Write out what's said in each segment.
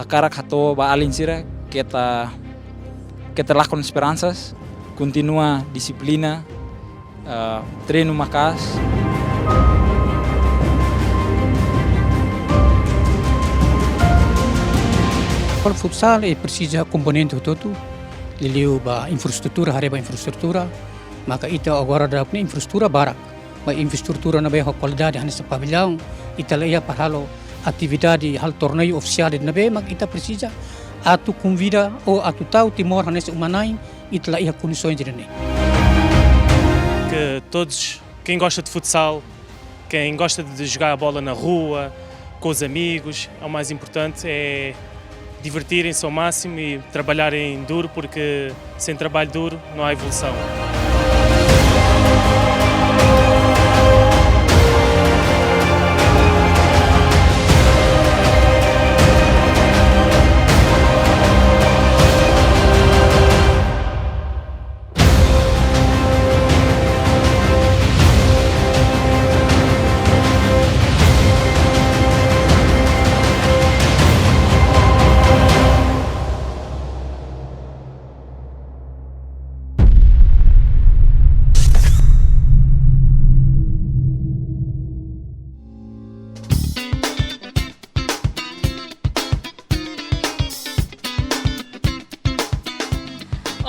cara kato ba alin sira kita lakukan esperanças, continua disiplina, treino macas. Kalau futsal precisa componente todo, liliu ba infrastruktura hareba infrastruktura, maka itu agora dapat infrastruktura barak, ba infrastruktura na ba qualidade hanes pavilhão, itala ia parhalo atividade hal torneio oficial na ba maka ita precisa atu convida ou atu tau timor hanes umanai itala ia condições de ne. Que todos, quem gosta de futsal, quem gosta de jogar a bola na rua, com os amigos, é o mais importante, é divertirem-se ao máximo e trabalharem duro, porque sem trabalho duro não há evolução.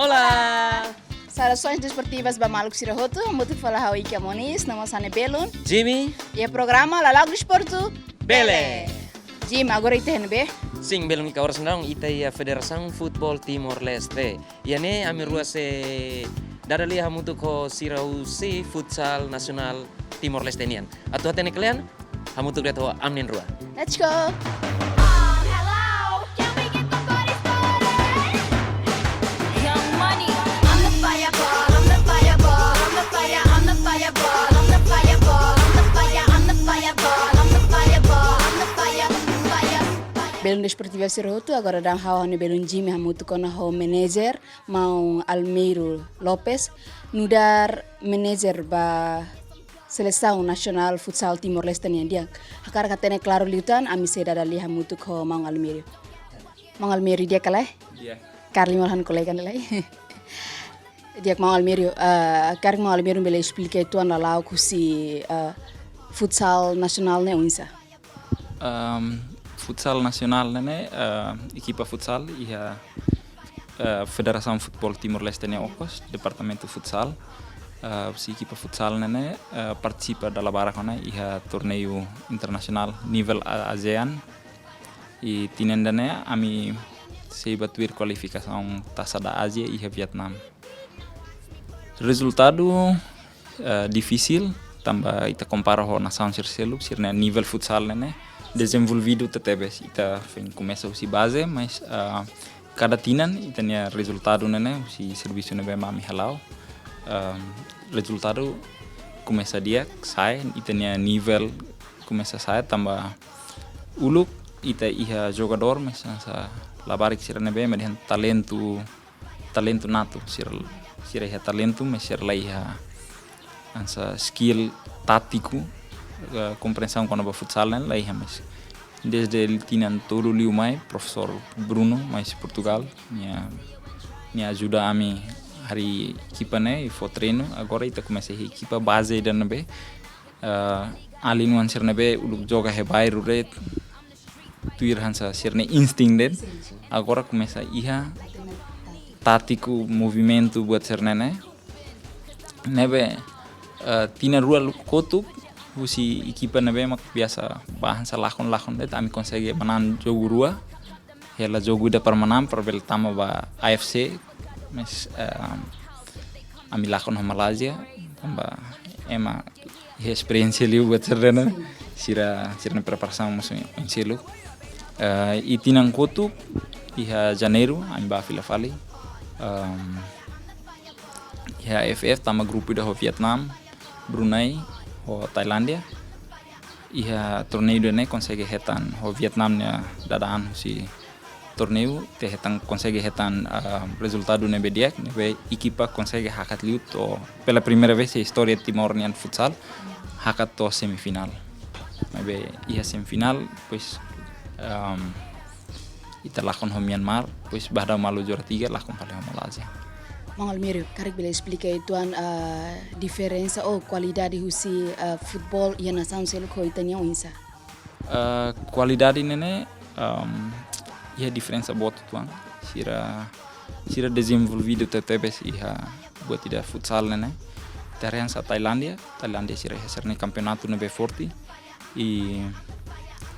Olá! Saudações desportivas ba Maluco Sirahoto, muito falar ao Ike Moniz, na moça Belun. Jimmy, E o programa Lalago Desporto Bele. Jim, agora ite NB. Sim, belum ika oras ndang ita ia Federação Futebol Timor Leste. Iane ami rua se dadali hamutu ko sirau si futsal nasional Timor Leste nian. Atu hatene kalian hamutu kreto amnin rua. Let's go! Belum Desportiva Sirahoto, agora dá hawa ni Belum Jimmy hamutu kona ho manager mau Almeiro Lopes nudar manager ba Seleção Nacional Futsal Timor Leste ni dia. Hakar katene claro liutan ami seda dali hamutu ko mau Almeiro. Mau Almeiro dia kalai? Iya. Carli malhan kolega nilai. Dia mau Almeiro, Carli mau Almeiro bele explique tuan lalau kusi futsal nasional ne unsa. Futsal nasional nene equipa futsal iha Federação Futebol Timor Leste ne okos departamento futsal si equipa futsal nene participa dalam barakona iha torneio internasional nível ASEAN e tinendane ami se batuir qualificação taça da Ásia iha Vietnam. Resultado difícil tambah ita compara ho nação sirseluk sirne nível futsal nene desenvolvido tetebes ita fen começa usi base mas cada tinan itania resultado nene usi serviço nebe mami halau resultado começa dia sai itania nível começa sai tambah uluk ita iha jogador mas sa labarik sira nebe median talento nato sira iha talento mas sira iha ansa skill tático compreensão quando o futsal lá ia mas desde ele tinha todo o liu mai professor Bruno mais Portugal me ajuda a mim hari equipa né e foi treino agora ita começa a equipa base da nebe ali no answer nebe uluk joga he bairro red tuir hansa sirne instinct ded agora começa iha tático movimento buat sirne nebe tina rua kotuk usi equipa nebe mak biasa bahan salakon det ami consegue manan jogo rua hela jogo da permanan perbel tama ba AFC mas ami lakon ho Malaysia tamba ema experiência liu buat serena sira preparação musim enselo e tinang kotuk iha Janeiro ami ba Filafali iha FF tama grupo da ho Vietnam Brunei ho Thailandia iha torneio ne consegue hetan ho Vietnam ne dadaan si torneio te hetan consegue hetan resultado ne bediak ne equipa consegue hakat liut to pela primeira vez na história timornian futsal hakat to semifinal iha semifinal pois ita lakon ho Myanmar, pois bahda malu juara 3 lakon pale ho Malaysia. Mang Almiro, karik bila explica ituan diferença ou qualidade husi futebol ia nação selo ko itania insa. Qualidade nene ia diferença boto tuan. Sira desenvolvido tetebes iha buat tidak futsal nene. Tarian sa Thailandia sira haserni campeonato nebe forti e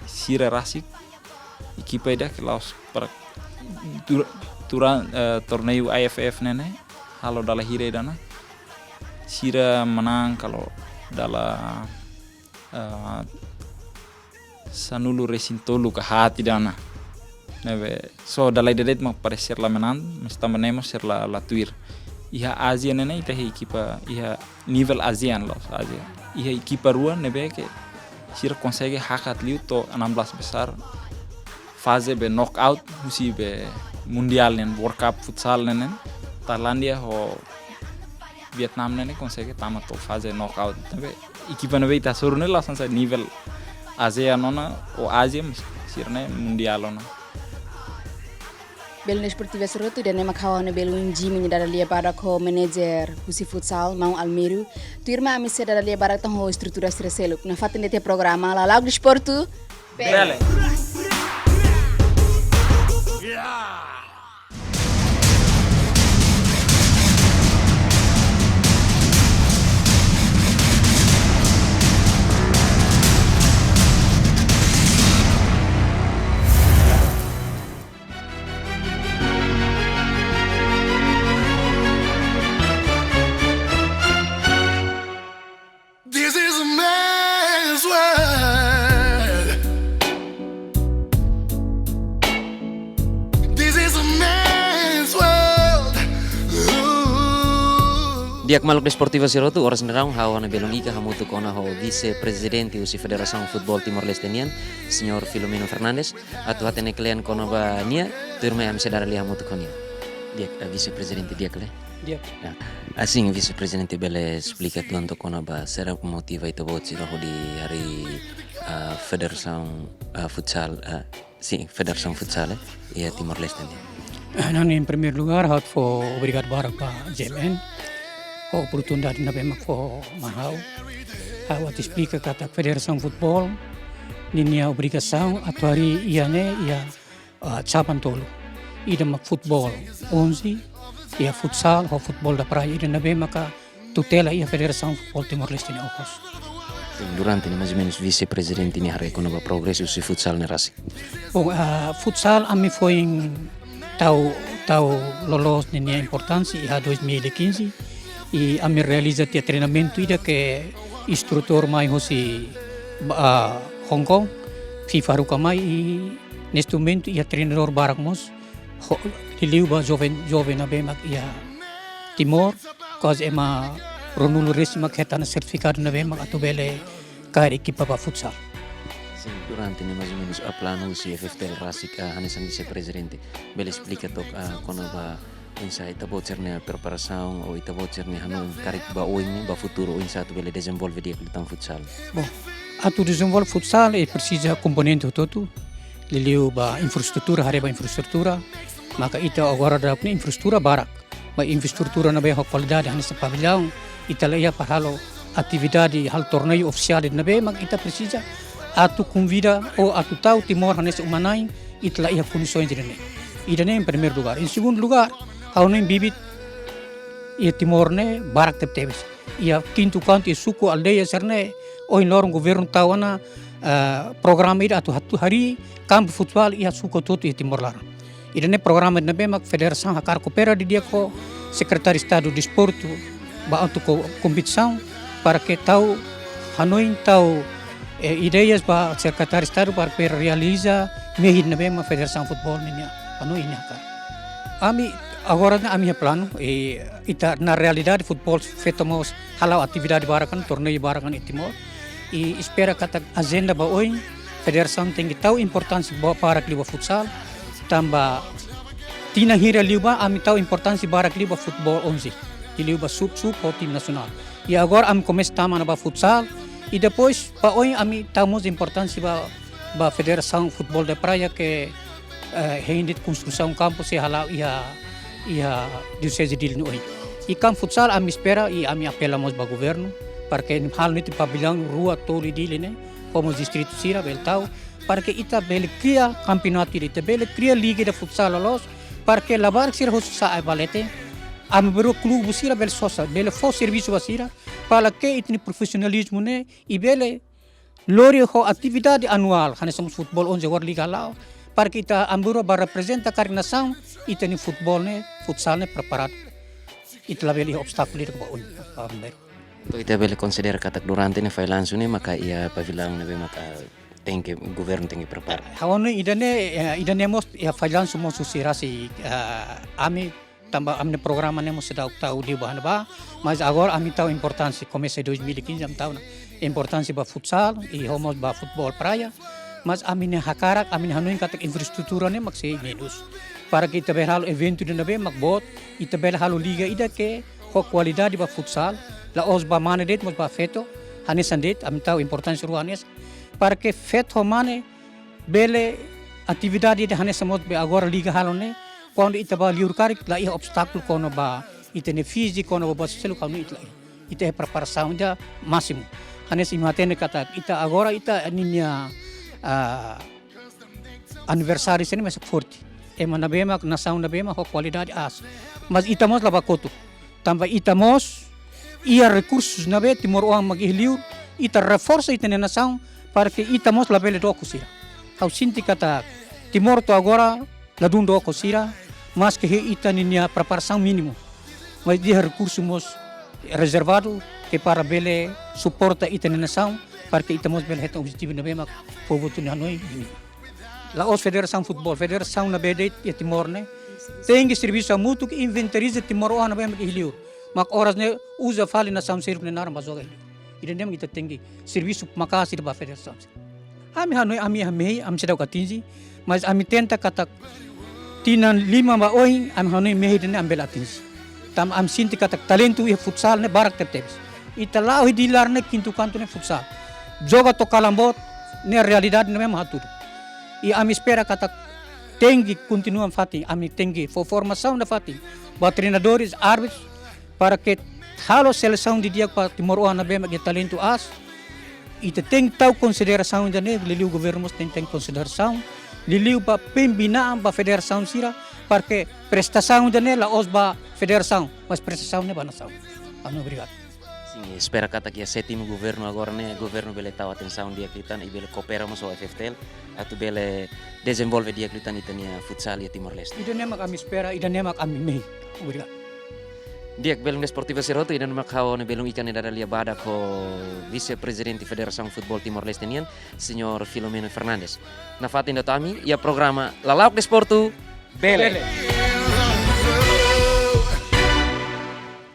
sira rasik equipa ida que laos para torneio AFF nene halo dala hire dana sira menang kalau dala sanulu resintolu ke hati dana nebe so dala dedet mau parecer la menang mesta menemos ser la tuir iha Asia nene ita equipa iha nível ASEAN los Asia iha equipa rua nebe que sira consegue hakat liu to 16 besar fase be knockout musi be mundial nen World Cup futsal nenen Thailandia ho Vietnam nene consegue tama to fase knockout nebe equipa nebe ita surune la sansa nível ASEAN ona o Asia sirne mundial ona. Belo esportiva serotu dan nema kawan belo inji menyedara lia barak ho manager husi futsal mau Almiro. Tuirma ami sedara lia barak tang ho estrutura streselo. Na fatin dete programa la lago esportu. Bele. This is a man's world. This is a man's world. Ooh. Diak Maluk Desportiva Sirotu, oras nerang hawa na belong ika hamutu kona ho vice-presidente usi Federação Futebol Timor-Leste-nian, Senhor Filomeno Fernandes, atu hatene kalian kono ba nia, turma am sedara li hamutu konia. Diak vice-presidente diak le. Dia Assim, vice-presidente bele explica tuanto kona ba será motiva itu buat sih di hari Federação Futsal, sim, Federação Futsal ya Timor-Leste nia. Nani em primeiro lugar, hat fo obrigado barak pa JMN. O oportunidade na bema fo mahau. Hat explica kata Federação Futebol ninia obrigação atuari iane ia capan tolo. Ida mak futebol 11 ia futsal ho futebol da praia ida na bema ka tutela ia Federação Futebol Timor-Leste ni opos. Durante ni mais ou menos vice-presidente ni hari kono ba progresso si futsal ni rasi. Bom, futsal ami foi tau lolos ninia importância ia 2015 e ami realiza tia treinamento ida que instrutor mai hosi Hong Kong FIFA ruka mai e neste momento ia treinador barak mos liliu ba jovem na bema ia Timor quase ema Ronulo Resima ketana certificado na bema atu bele kair equipa ba futsal. Sim, durante ni mais ou menos a plano si FFTL Rasik hanesan vice-presidente bele explica tok kono ba insa ita bocerne preparação ou ita bocerne hanu karik ba oin ba futuro insa tu bele desenvolve dia kulitan futsal. Bom, atu desenvolve futsal e precisa componente todo liliu ba infraestrutura hareba infraestrutura maka ita agora dapat infraestrutura barak ba infraestrutura na ba qualidade hanes pavilhão ita leia para atividade hal torneio oficial na ba maka ita precisa atu convida ou atu tau Timor hanes umanai ita leia condições direne idane em primeiro lugar em segundo lugar hau nem bibit ia Timor ne barak tebes ia quinto canto e suku aldeia serne oi lorong governo tawana programa ida atu hatu hari campo futebol ia suku toto ia Timor Lara. Idane programa na bemak Federação Hakar Coopera di dia ko Secretário de Estado de Desporto ba untuk competição para que tau Hanoi tau ideias ba Secretário de Estado para que realiza mehid na bema Federação Futebol niya Hanoi ni Hakar. Ami agora na ami plano ita na realidade futebol fetamos halau atividade barakan torneio barakan Timor e espera kata agenda ba oi Federação tem tau importância para kliba futsal tamba tina hira liuba ami tahu importância barak liuba futebol 11 di liuba sub o tim nasional e agora ami começa tama na ba futsal e depois pa oi ami tahu importância ba Federação Futebol da Praia que hindi construção campo se halau ia diocese dili no. I campo futsal ami espera e ami apelamos ba governo para que hal niti pabilang rua toli dili ne como distrito sira beltau para que ita bele cria campeonato ita bele cria liga de futsal los para que lavar sira hosa ai balete am bero clube sira bele sosa bele fo serviço basira para que itni profissionalismo ne e bele lori ho atividade anual hane somos futebol 11 war liga lao para que ita amburo ba representa a nação itni futebol ne futsal ne preparado ita bele obstáculo ko on pamber to ita bele consider katak durante ne fai langsung ne maka ia pavilang ne maka tem que governo tem que preparar. Hawan idane mos ya fajan semua susirasi ami tambah amne programa ne mos sedau tahu di bahan ba mas agora ami tahu importância comecei 2015 am tahu importância ba futsal e homos ba futebol praia mas ami ne hakarak ami ne hanuin katak infrastruktura ne maksei medus para que ita berhalo evento de nabe makbot ita berhalo liga ida ke ho qualidade ba futsal la os ba manedet mos ba feto hanesandet ami tahu importância ruanes para que feito humane bele atividade de hane samot be agora liga halone quando ita ba liurkari la ia obstáculo kono ba itene físico kono ba selu kono ita é preparação da máximo hane simatene kata ita agora ita ninya aniversário sene mas forte e manabema nação nabema ho qualidade as mas ita mos laba koto tamba ita mos ia recursos nabe timor uang magihliur ita reforça itene nação para que itamos la bele do cosira. Kau sinti kata Timor to agora la dun do cosira, mas que ita ninya preparação mínimo. Mas dia recursos mos reservado que para bele suporta ita nação para que itamos bele het objetivo na bema povo tu hanoi. La os federação futebol, federação na bede e Timor ne. Tem serviço mútuo que inventariza Timor o na bema que hilio. Mak horas ne usa fali nação serve na mas joga. Ida nem kita tinggi serviço makasih da federação. Ami hanoi ami am sedau katinji, mas ami tenta kata tinan 5 ba oi am hanoi mehi den ambel atinji. Tam am sinti kata talentu e futsal ne barak teptebes. Italau hidilar ne kintu kantu ne futsal. Joga to kalambot ne realidade ne mesmo haturo. E ami espera kata tengi continuam fati, ami tengi for formação da fati. Ba treinadores, árbitros para que halo seleção de dia para Timor na bema que talento as e tem tal consideração ainda né liliu governo tem consideração liliu para pembinaan para federação sira para que prestação ainda né la os ba federação mas prestação né ba nação obrigado sim espera kata que a sétimo governo agora né governo bele tahu atenção dia klitan e bele coopera mas o FFTL atau bele desenvolve dia klitan itania futsal e Timor Leste ida né kami espera ida né kami mehi obrigado Diak belum Desportivo Siroto idan makhaw na belum ikan dari liabada ko vice-presidente Federação Futebol Timor-Leste nian, Senhor Filomeno Fernandes. Na fatin da tami, ia programa Lalauk Desporto Bele.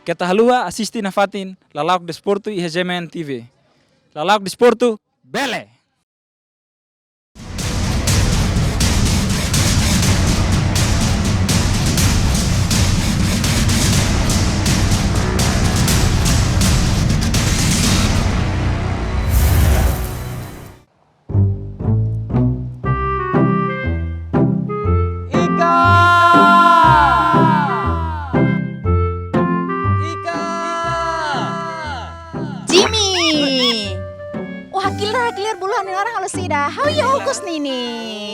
Kita halua asisti na fatin Lalauk Desporto e Regimen TV. Lalauk Desporto Bele. Clear buluhan ni orang kalau sida. How you August nini?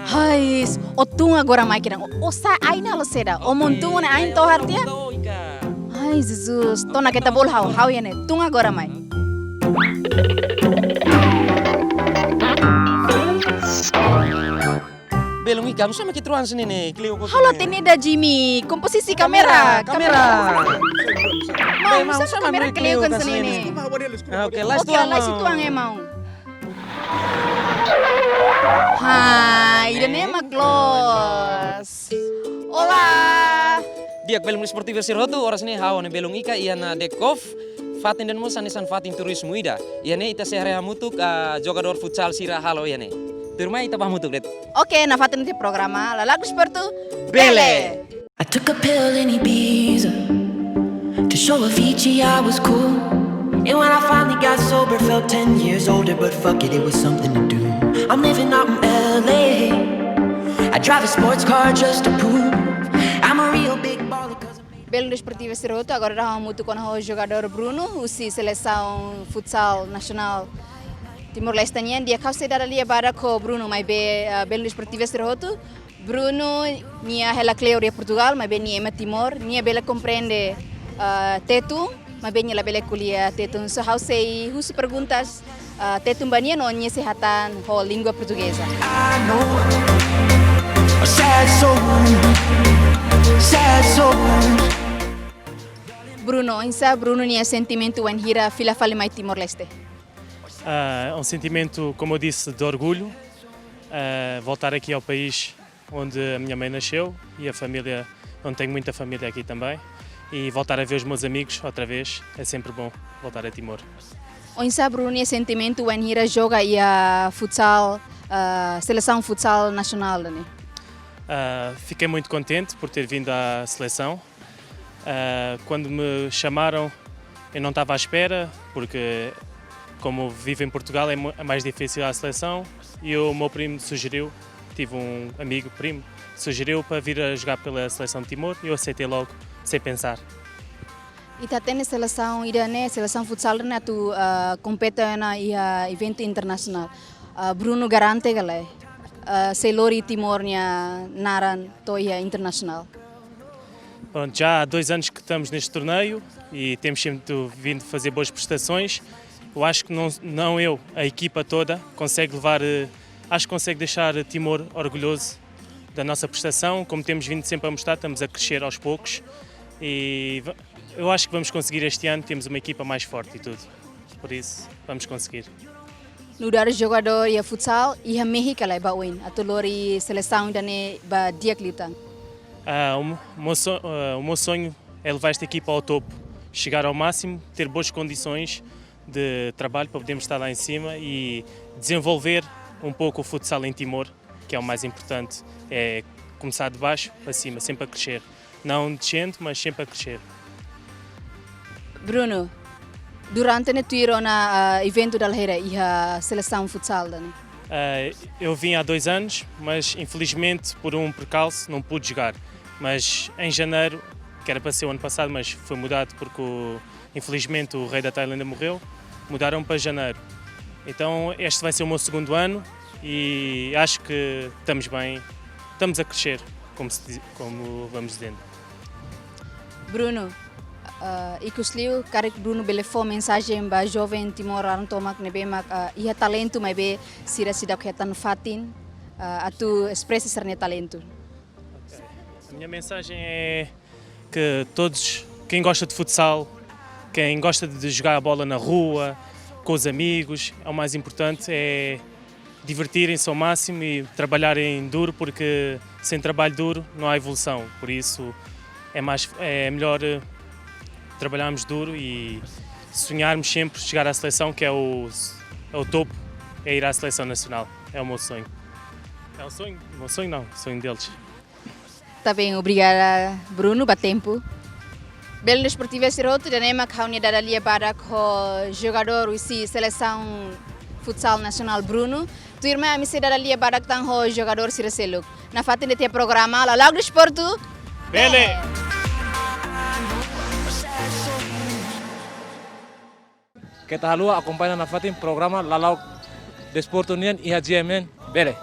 Hai, otung agora mai kirang. Osa aina lo sida. Omontung na ain to hartia. Hai, Jesus. To na kita bol how ya ne. Tung agora mai. Belum ikam sama kitruan sini nih. Halo tini da Jimmy. Komposisi kamera. Mau sama kamera Cleo kan sini. Oke, last itu ang emang. Hai, dan emak close. Olá. Diak belum Desportivo Siroto oras ni hawa ne belum ika iana dekov. Fatin dan musan nisan fatin turismo ida. Iane ita sehari mutuk jogador futsal sira halo iane. Turma ita pamutuk det. Oke, na fatin ti programa Lalauk Desporto Bele. I took a pill in Ibiza to show Avicii I was cool. And when I finally got sober, felt 10 years older. But fuck it, it was something to do. I'm living out in LA, drive a sports car just to prove I'm a real big baller. Belo Desportivo Serroto, agora vamos muito com o jogador Bruno, o seleção futsal nacional Timor-Leste. Dia kau sedar ali para com Bruno, mas Belo Desportivo Serroto. Bruno nia hela cleo de Portugal, mas nia ema Timor, nia bela compreende tetu, mas nia bela kuliah tetu. So how say, who perguntas tetu bania no nia sehatan ho língua portuguesa. I know a sad soul. Bruno, Bruno nia sentimento em hira fila fale mai Timor-Leste. É sentimento, como eu disse, de orgulho, voltar aqui ao país onde a minha mãe nasceu e a família, onde tenho muita família aqui também, e voltar a ver os meus amigos outra vez, é sempre bom voltar a Timor. Bruno nia sentimento em hira joga e a futsal, seleção futsal nacional, né? Fiquei muito contente por ter vindo à seleção. Quando me chamaram, eu não estava à espera, porque como vivo em Portugal é mais difícil a seleção, e o meu primo sugeriu, tive um amigo primo, sugeriu para vir a jogar pela seleção de Timor, e eu aceitei logo, sem pensar. E tá tendo seleção futsal né, tu compete na evento internacional. Bruno garante galé. Selori Timor nia naran toia internacional. Pronto, já há 2 anos que estamos neste torneio e temos sempre vindo fazer boas prestações. Eu acho que não eu, a equipa toda, consegue deixar Timor orgulhoso da nossa prestação. Como temos vindo sempre a mostrar, estamos a crescer aos poucos e eu acho que vamos conseguir este ano, temos uma equipa mais forte e tudo. Por isso, vamos conseguir. No dar jogador e futsal e a México lá bawin, a tolori seleção dane ba dia clitan. O meu sonho é levar esta equipa ao topo, chegar ao máximo, ter boas condições de trabalho para podermos estar lá em cima e desenvolver um pouco o futsal em Timor, que é o mais importante, é começar de baixo para cima, sempre a crescer. Não descendo, mas sempre a crescer. Bruno, durante o evento da Alheira e a seleção futsal, eu vim há 2 anos, mas infelizmente por um percalço não pude jogar. Mas em janeiro, que era para ser o ano passado, mas foi mudado porque infelizmente o rei da Tailândia morreu, mudaram para janeiro. Então este vai ser o meu 2º ano e acho que estamos bem, estamos a crescer, como vamos dizendo. Bruno, ikusliu karek Bruno belefo mensagem ba jovem Timor Arantomak nebe mak ia talento mai be sira sidak hetan fatin atu expressa serne talento. A minha mensagem é que todos, quem gosta de futsal, quem gosta de jogar a bola na rua, com os amigos, é o mais importante, é divertirem-se ao máximo e trabalharem duro, porque sem trabalho duro não há evolução. Por isso é melhor trabalharmos duro e sonharmos sempre chegar à seleção, que é o topo, é ir à seleção nacional. É o meu sonho. É o sonho? O meu sonho não, o sonho deles. Tá bem, obrigada Bruno, ba tempo. Belo Desportivo Serroto, dan emak haunia dadalia badak ho jogador usi seleção futsal nacional Bruno. Tu irmã me se dadalia badak tang ho jogador Siraseluk. Na fatin de te programa la Lago Desporto. Bele! Kita halua acompanha na fatin programa Lalau Desporto Nian e a GMN. Bele!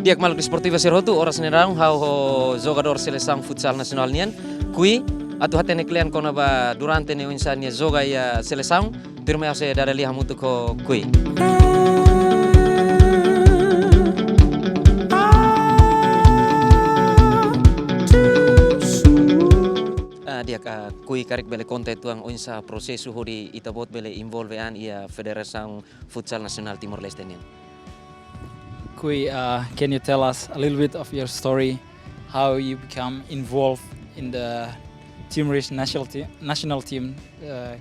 Diak Maluk Desportivo Serroto, oras nerang hau jogador seleção futsal nacional nian, kui atu hatene klian kona ba durante ne insania joga ya seleção, terme ase dara liha mutu ko kui. Diak kui karik bele konte tuang onsa prosesu hodi itabot bele involvean ia Federação Futsal Nacional Timor-Leste nian. Kui, can you tell us a little bit of your story, how you become involved in the Timorese national team.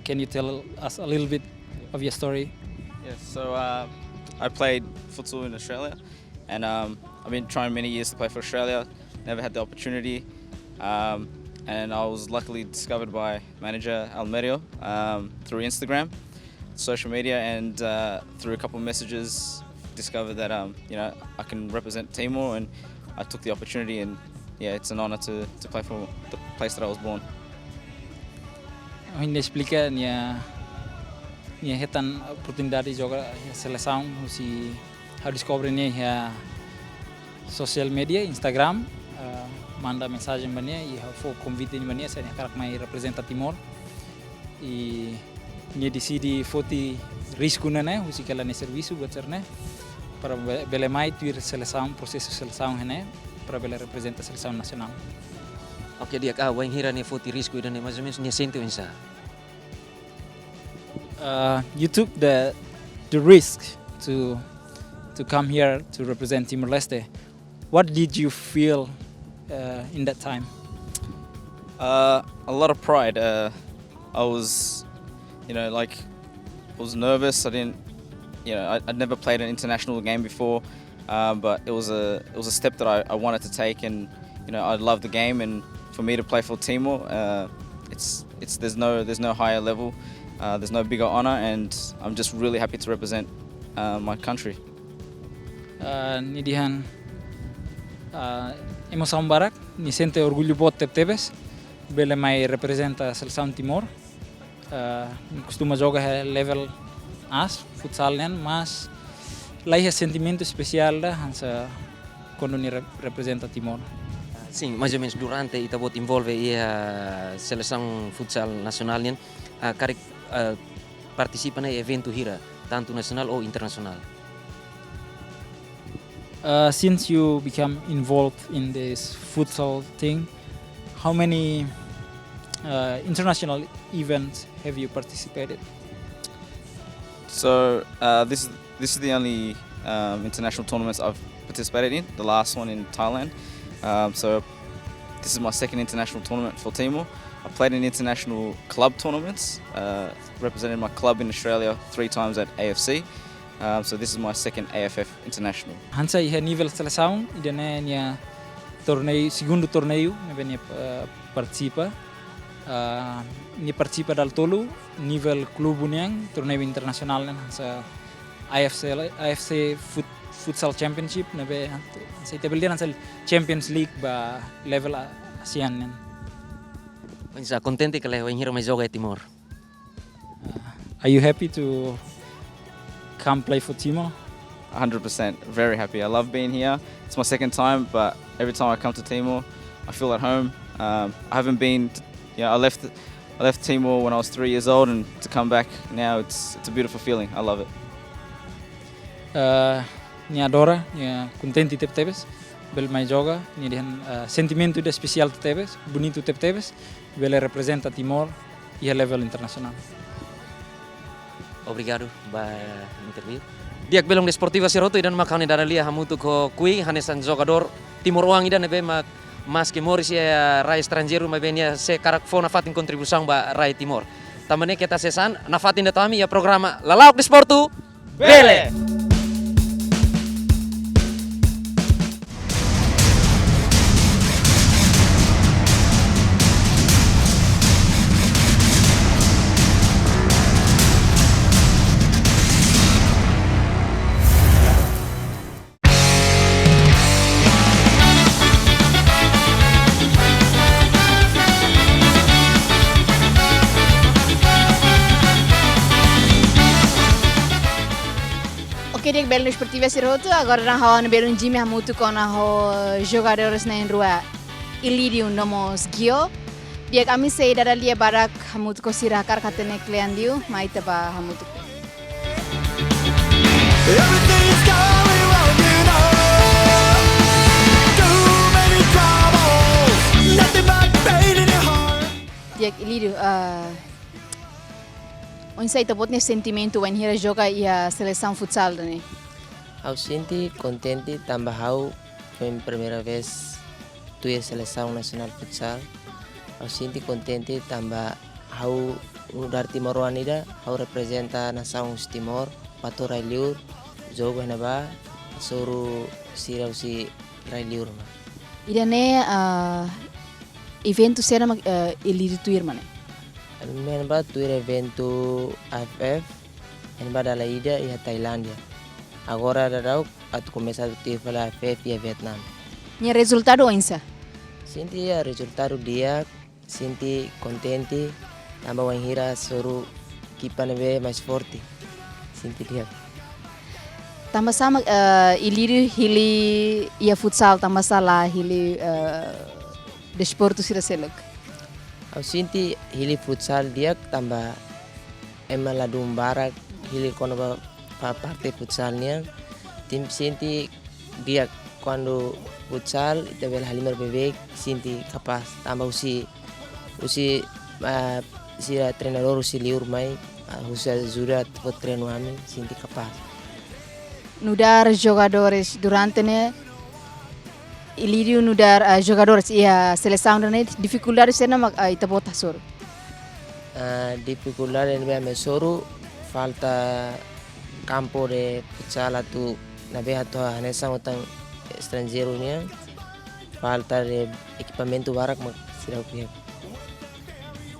Can you tell us a little bit of your story? Yeah, so I played futsal in Australia, and I've been trying many years to play for Australia. Never had the opportunity, and I was luckily discovered by manager Almerio through Instagram, social media, and through a couple of messages, discovered that I can represent Timor, and I took the opportunity. And yeah, it's an honor to play for the place that I was born. Ainda explica minha retan oportunidade de jogar a seleção, se how descobre a social media, Instagram, manda mensagem bania e foi convite ni bania saya karak mai representa Timor e ni decidi foti risco né, usi kala ne serviço buat cerne para bele mai tuir seleção, processo seleção né, para bele representa seleção nacional. Oke, dia wang hira ni foti risco ida ni mais ou menos ni sente insa. You took the risk to come here to represent Timor-Leste. What did you feel in that time? A lot of pride. I was, I was nervous. I didn't, I'd never played an international game before, but it was a step that I wanted to take, and I love the game, and for me to play for Timor, there's no higher level. There's no bigger honor, and I'm just really happy to represent my country. Nidihan emoção barak, ni sente orgulho bot tebes, bele mai representa a seleção Timor. Costuma jogar level as futsal nen, mas lá é sentimento especial da hansa quando ni representa Timor. Sim, mais ou menos durante ita bot envolve a seleção futsal nacional nen, participa em evento hira, tanto nacional ou internacional. Since you become involved in this futsal thing, how many international events have you participated? So this is the only international tournaments I've participated in. The last one in Thailand. So this is my second international tournament for Timor. I played in international club tournaments, represented my club in Australia 3 times at AFC. So this is my second AFF international. Hansa iha nível seleção, idane nia torneio, segundo torneio, ne participa. Ni participa dal tolo, nível clube uniang, torneio internacional hansa AFC Futsal Championship, nebe hansa itabeldian hansa Champions League ba level ASEAN nen. Insa contente que le hira mai joga Timor. Are you happy to come play for Timor? 100%, very happy. I love being here. It's my second time, but every time I come to Timor, I feel at home. I haven't been, I left Timor when I was 3 years old, and to come back now, it's a beautiful feeling. I love it. Ni adora, ni contente tebes, bel mai joga, ni dihan sentimento de especial tebes, bonito tebes, bele representa Timor e a level internacional. Obrigado ba interview. Diak belong desportiva Siroto idan makani daralia hamutu ko kui hanesan jogador Timor Wang idan be mas que moris ya rai estrangeiro ma benia se karak fona fatin contribuição ba rai Timor. Tamane kita sesan na fatin da tami ya programa Lalaok Desporto Bele. Queria que Belo Esportiva Siroto, agora na rua no Belo Jimmy Hamutu com a jogadores na rua Ilírio Nomos Gio. Dia kami sei dari dia barak Hamutu ko sirah kar katene klian diu, mai teba Hamutu. Everything's going wrong, Too many troubles, nothing but pain in your heart. Dia Ilírio, onde sai tabot ne sentimento when hira joga a seleção futsal ne. Eu sinto contente também foi a primeira vez tu a seleção nacional futsal Au sinti contente tambah hau dari Timor Wanida hau representa nação Timor pato railiur jogo na ba suru sirau si railiur ma. Idane evento sera ili tuir mana. Men ba tuir evento AFF en ba dala ida ia Tailandia. Agora darau atu começar a tuir pela AFF e Vietnam. Nya resultado onsa. Sinti ya resultado dia sinti contente tambah wanghira suru kipa nebe mais forte. Sinti dia. Tambah sama iliru hili ia futsal tambah salah hili desporto sira selok. Au sinti hili futsal dia tambah emaladum barak hili kono ba parte futsalnya tim sinti dia quando futsal ita bel halimar bebek sinti capaz tambah usi sira treinador usi liur mai usi ajuda o treino amin sinti capaz. Nudar jogadores durante ne iliru nudar jogadores ia seleção ne dificuldades sena mak ita bota sor. Dificuldade ne me soru falta campo de futsal atu nabe hatu hanesang utang estrangeiro nya falta de equipamento barak mak sira pihak.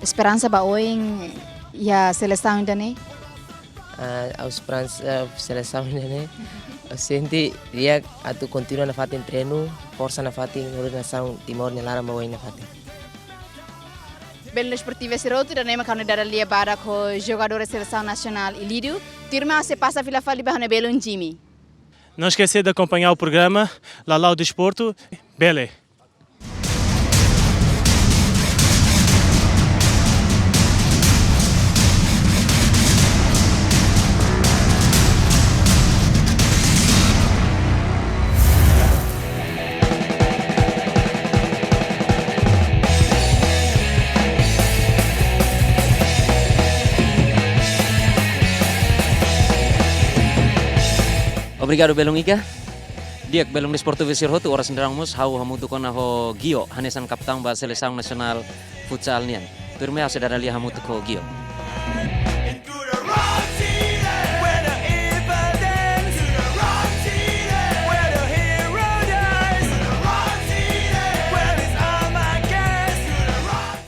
Esperança ba oing ia seleção ne? A esperança seleção ne senti dia atu continua na fatin treino força na fatin uri nação Timor ne lara mawai na fatin. Belo esportivo seroto da nema kanu dara lia bara ko jogadores seleção nacional iliru turma se passa fila fali ba belo Jimmy. Não esquecer de acompanhar o programa Lalau Desporto. Bele. Obrigado Belong Ika. Diak Belong Desporto Vesirhotu oras ndarangmus hau hamutu kona ho Gio hanesan kaptang ba seleção nasional futsal nian. Turme asa dara lia hamutu ko Gio.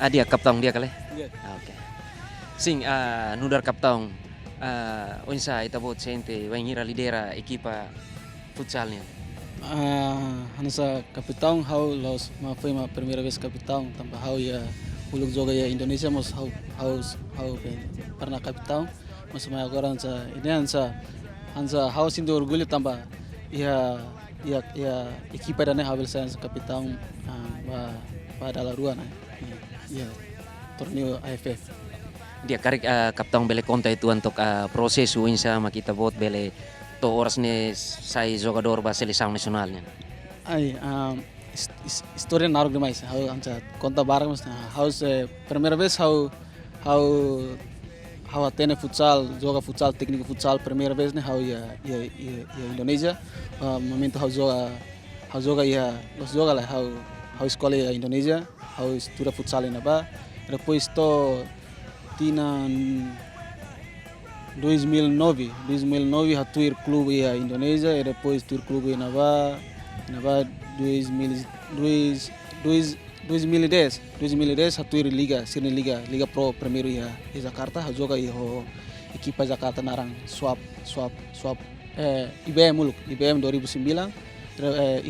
Dia kaptang dia kale. Okay. Sing nudar kaptang onsa itabot sente wangira lidera equipa futsalnya. Hansa capitão hau los foi uma primeira vez capitão tambah hau ya uluk joga ya Indonesia mas hau pernah capitão mas agora hansa hau sinto orgulho tambah ya equipa dane hau saya capitão pada la rua ya torneio AFF. Dia karik kaptang bele konta itu untuk proses uinsa makita bot bele to oras ne sai jogador ba seleção nasionalnya. Ai história narok demais. Hau anca conta barang mas haus primeira vez hau atene futsal, joga futsal, técnico futsal primeira vez ne hau ya Indonesia. Momento hau joga ya los joga lah hau escola ya Indonesia, hau estuda futsal na ba. Depois to Tina 2009 hatuir clube ya Indonesia e depois tuir clube na ba 2010 hatuir liga pro primeiro ya Jakarta joga ho equipa Jakarta narang swap IBM muluk IBM 2009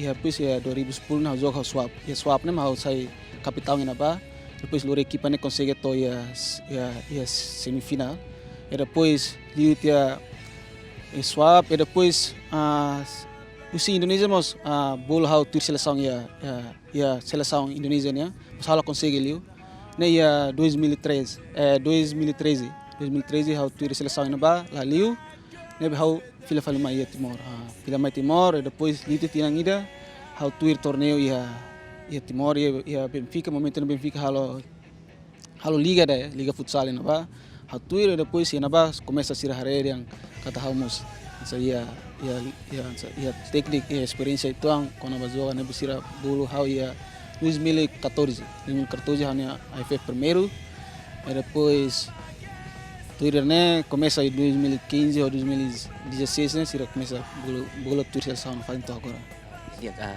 depois ya 2010 na joga swap ne mau sai kapitão na ba. Depois lor equipa ne consegue to ya semifinal e depois liu tia swap e depois usi Indonesia mos bol hau tur seleção ya seleção Indonesia nya mas hala consegue liu ne ya 2013 hau tur seleção na ba la liu ne hau fila falma ya Timor e depois liu tinang ida hau tur torneio ya Timor ya Benfica momento no Benfica halo liga futsal na ba hatuir depois na ba começa a ser harere yang kata hamus saya ya teknik experiência itu ang kona bazoga na bisira bulu hau ya 2014. 2014 hanya AFF primeiro, e depois Twitter começa em 2015 ou 2016, né? Sira começa bola Twitter seleção fazendo agora.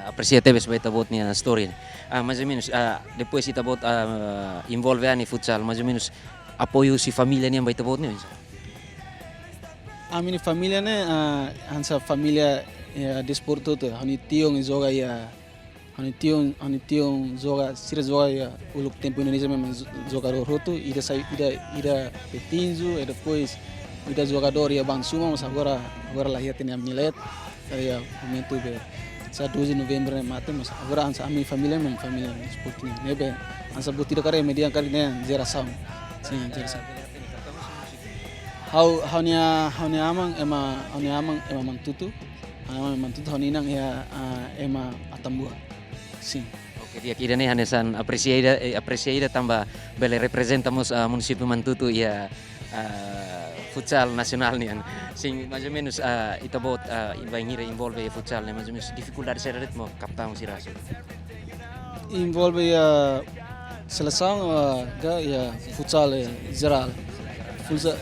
Aprecia tebe sebagai tabot niya story. Mais ou menos depois ita bot envolve ani futsal, mais ou menos apoio si família niya bai tabot niya. A minha família essa família desporto tu, hani tiong joga hani tiong joga, sira joga o tempo Indonesia mesmo jogador roto, ida petinzo e depois ida jogador bang suma, mas agora lá tem a milet, momento be 12 de novembro mate, mas agora a minha família mesmo família esportiva, né be, ansa botira cara median kali geração, sim geração. How niya amang ema mantutu hauninang ema atambua. Sim. Oke, dia kira nih hanesan apreciada tambah bele representamos município Mantutu ya futsal nasional nih. Sing mais ou menos ita bot vai ngira envolve futsal nih mais ou menos dificuldade ser ritmo captão si raso. Envolve seleção futsal geral. Futsal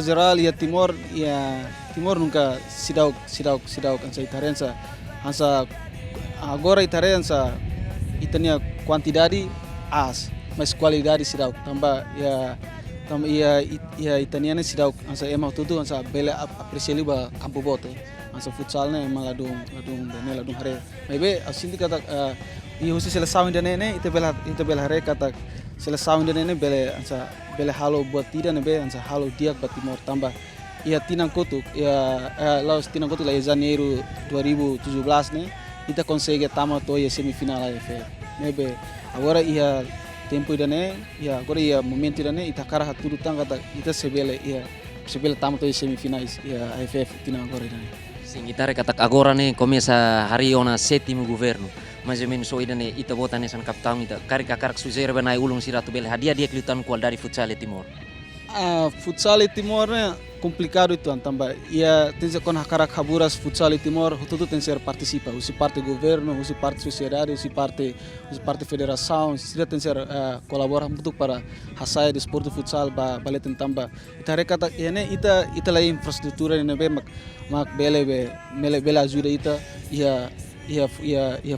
geral Timor nunca sidau kan sa itarensa hansa agora itarensa itania quantidade mas qualidade sidau tambah itaniana sidau hansa emang tutu hansa bela apreciali ba campo bote hansa futsal ne ladung hare maybe asinti kata husi seleção indene ite bela hare kata seleção indene bele hansa bele halo buat tidak nebe hansa halo diak bat Timor tambah tinang kotuk laos tinang kotuk lá janeiro 2017 né ita consegue tama to semifinal AFF nebe agora tempo idane agora momento idane ita cara tudo tanga ita sebele tama to semifinais AFF tinang agora idane. Sim, ita kata agora né começa hari ona sétimo governo mais ou menos so idane ita botan nesan kaptang ita karak suzer banai ulung siratu bele hadia dia kliutan qualidade futsal Timor. Futsal Timor complicado itu tambah tem se kon hakarak haburas futsal Timor tudo tem ser participa usi parte governo usi parte sociedade usi parte federação sira tem ser colaborar muito para hasai desporto futsal baletin tambah ita rekata ita la infrastruktura ne be mak bele ajuda ita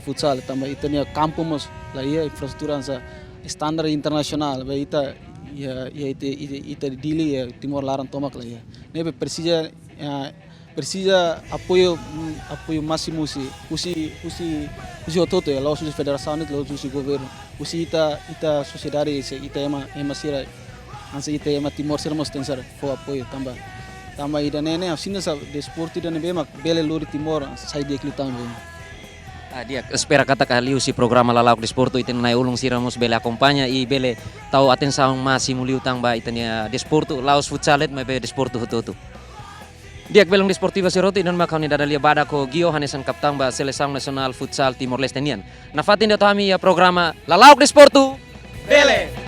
futsal tambah ita nia kampus la infrastruktura standar internasional be ita ita dili Timor larang tomak lah nebe precisa apoio máximo usi ototo lá usi federação lá usi governo usi ita sociedade ita ema sira ansa ita ema Timor sira mos tensar fo apoio tambah ida nene asina sa desporto ida nebe mak bele lori Timor sai dia klitan Dia espera kata kaliu si programa Lalauk Desporto iten nai ulung siramos bele acompanha e bele tau atenção máximo liutang ba itania desporto laos futsalet mai be desporto hototo. Dia belong desportiva seroto inon makau ni dadalia bada ko Gio hanesan kaptang ba seleção nasional futsal Timor Leste nian. Na fatin da kami programa Lalauk Desporto bele.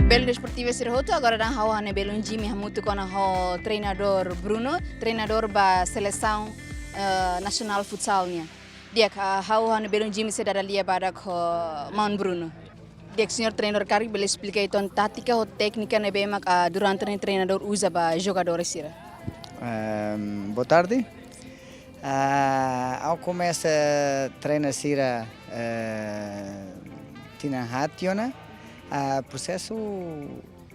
Belo Desportivo Sirhoto agora dan hawa ne belum Jimmy hamutu kona ho treinador Bruno, treinador ba seleção nasional futsalnya. Dia hawa ne belum Jimmy sedara lia badak ho Mount Bruno. Dia senhor treinador kari bele explica então tática ou técnica ne bem durante o treinador usa ba jogadores sira. Boa tarde. Ao começa treina sira tina hationa. Processo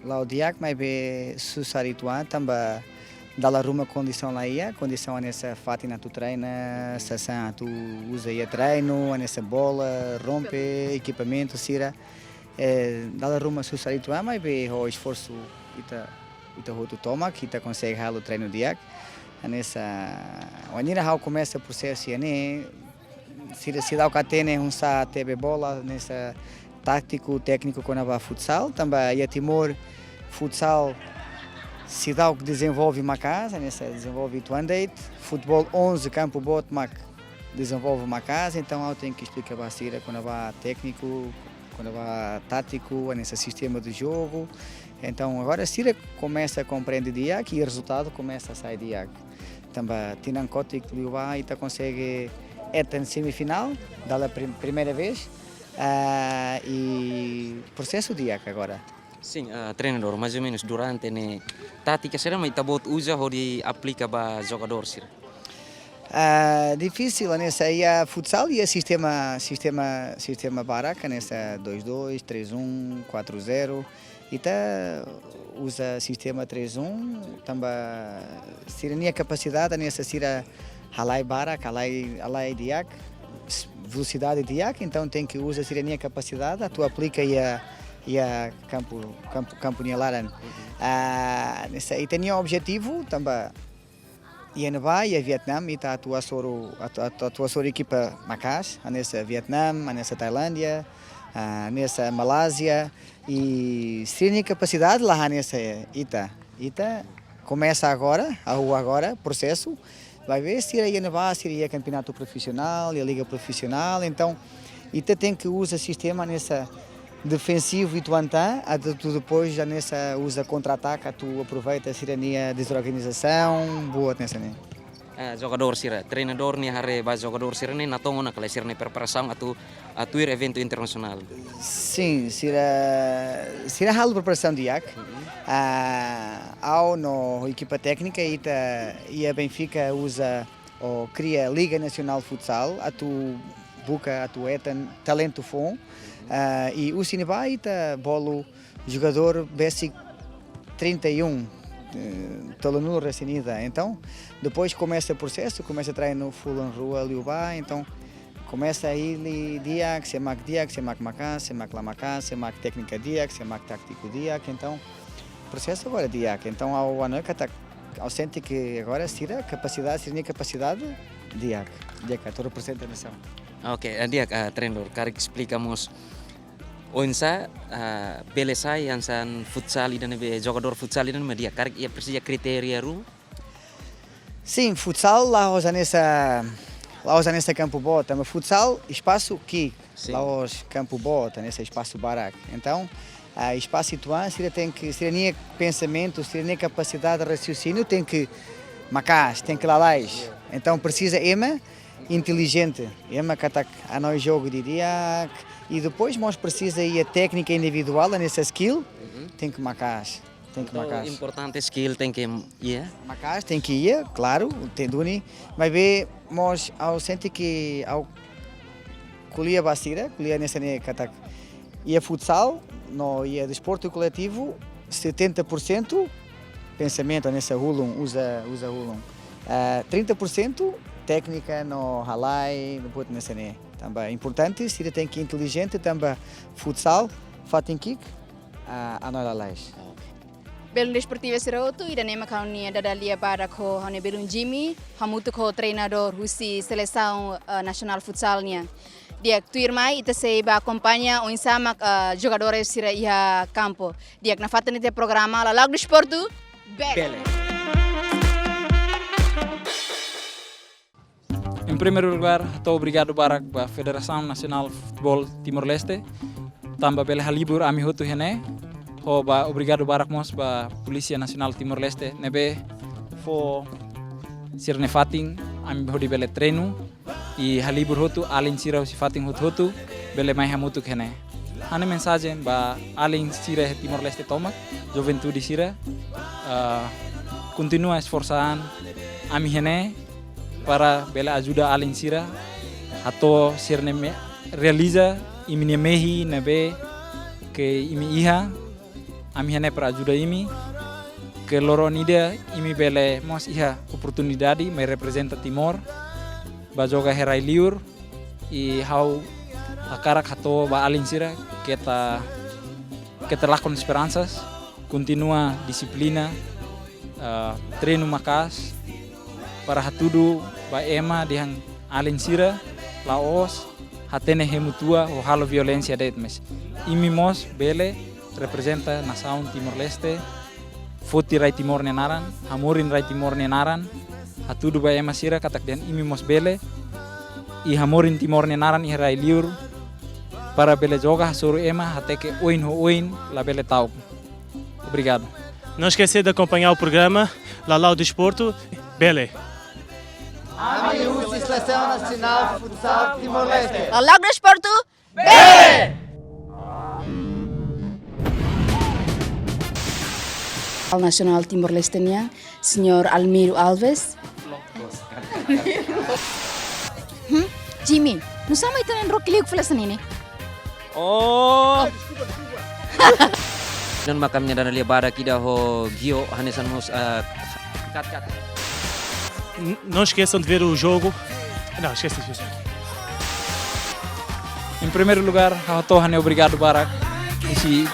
laudiac mais be susarituan tamba dalla ruma condição lá condição nessa fatina tu treina sessão tu usa treino nessa bola rompe equipamento sira dalla ruma susarituan mais be o esforço ita tu toma que ita consegue halo treino diac nessa maneira how começa o processo né se dá o catene sa tebe bola nessa tático, técnico com a futsal, também a Timor futsal se desenvolve uma casa, desenvolve tuandeit, futebol 11 campo bot mak desenvolve uma casa, então eu tenho que explicar para a Sira quando vai técnico, quando vai tático, nesse sistema de jogo. Então agora a Sira começa a compreender DIAC e o resultado começa a sair DIAC. Também Tinan Kotik Liuba e consegue na semifinal, da primeira vez, e processo DIAC agora. Sim, treinador, mais ou menos durante a tática, será que está bot usa ou aplica para jogador, Sira? Difícil nessa aí a futsal e a sistema baraca nessa 2-2, 3-1, 4-0 e tá usa sistema 3-1 também sirania capacidade nessa sira halai barak halai diak velocidade diak então tem que usar sirania capacidade tu aplica e a campo nialaran nessa aí tem objetivo também e a Vietnam e a tua equipa Macas, nessa Vietnam, nessa Tailândia, nessa Malásia e sem capacidade lá nessa Ita começa agora processo vai ver se iria campeonato profissional e a liga profissional então Ita tem que usar sistema nessa defensivo e tu depois já nessa usa contra-ataque, tu aproveita a sirania desorganização, boa nessa né. Jogador Sira, treinador ni hari ba jogador Sira ni natongo na kala Sira preparação atu ir evento internacional. Sim, Sira hal preparação diak. Ao no equipa técnica e a Benfica usa ou cria Liga Nacional Futsal, atu buca atu talento fom. E o Sinibai está bolo jogador basic 31 talonul recenida então depois começa o processo começa a treinar no Fulan Rua Liuba então começa aí diak semak macas semak lamacas semak técnica diak semak tático diak então processo agora diak então ao ano ao sente que agora sira capacidade diak todo representa nação. Ok, diak treinador karik explicamos onsa beleza yang san futsal dan jogador futsal dan media karik ia precisa kriteria ru. Sim, futsal lá usa nessa campo bota, mas futsal espaço que lá os campo bota nesse espaço barac. Então, espaço ituan, se tem que se nem pensamento, se nem capacidade de raciocínio, tem que macas, tem que lalais. Então precisa inteligente, que está a nós jogo de dia e depois nós precisa ir a técnica individual nessa skill, tem que macas. Importante skill tem que ir. Macas tem que ir, claro, tem duni, mas ver nós ao sente que ao colia basira, colia nessa kata e a futsal, no e a desporto coletivo 70% pensamento nessa hulum usa hulum. 30% técnica no halai, no put nessa né. Também importante, se tem que inteligente também futsal, fatin kick a nós halais. Belum desportivo seroto ida nema kaunia dadalia para ko hone belum Jimmy hamutu ko treinador husi seleção nacional futsalnya. Dia tuir mai ita sei ba acompanha o insama jogadores sira ia campo. Dia na fata nete programa la lago desporto Bele. Em primeiro lugar, estou obrigado para a Federação Nacional de Futebol Timor-Leste, também pela halibur ami hotu hene, obrigado para a Polícia Nacional Timor-Leste, nebe fo sirne fating ami hodi bele treino e halibur hotu alin sira si fating hotu bele mai hamutu hene. Ane mensagem ba alin sira Timor-Leste tomak, juventude sira continua esforçando ami hene para bela ajuda alin sira atau sirne realiza imi mehi nebe ke imi iha ami hene para ajuda imi ke loro nida imi bele mos iha oportunidade me representa Timor ba joga herai liur e how akarak hato ba alin sira kita lakon esperanças continua disiplina treino makas para hatudu ba ema dihang alin sira laos hatene hemutua o halo violência det mes imi mos bele representa nação Timor-Leste foti rai Timor nenaran hamurin rai Timor nenaran hatudu ba ema sira katak den imi mos bele iha morin timor nenaran iha rai liur para bele joga suru ema até que oin ho oin la bele tau. Obrigado. Não esquecer de acompanhar o programa Lalau Desporto. Bele. AMIUS Seleção Nacional Futsal Timor-Leste. Lalau Desporto. Bele! Nacional Timor-Lestenian, Senhor Almiro Alves. Jimmy, não sabe também brokili que falasse nini? Oh. Non makamnya dana lia bara kida ho Gio hanesan mos kat. Não esqueçam de ver o jogo. Não, esquece disso. Em primeiro lugar, Hatohan obrigado Barak. Esse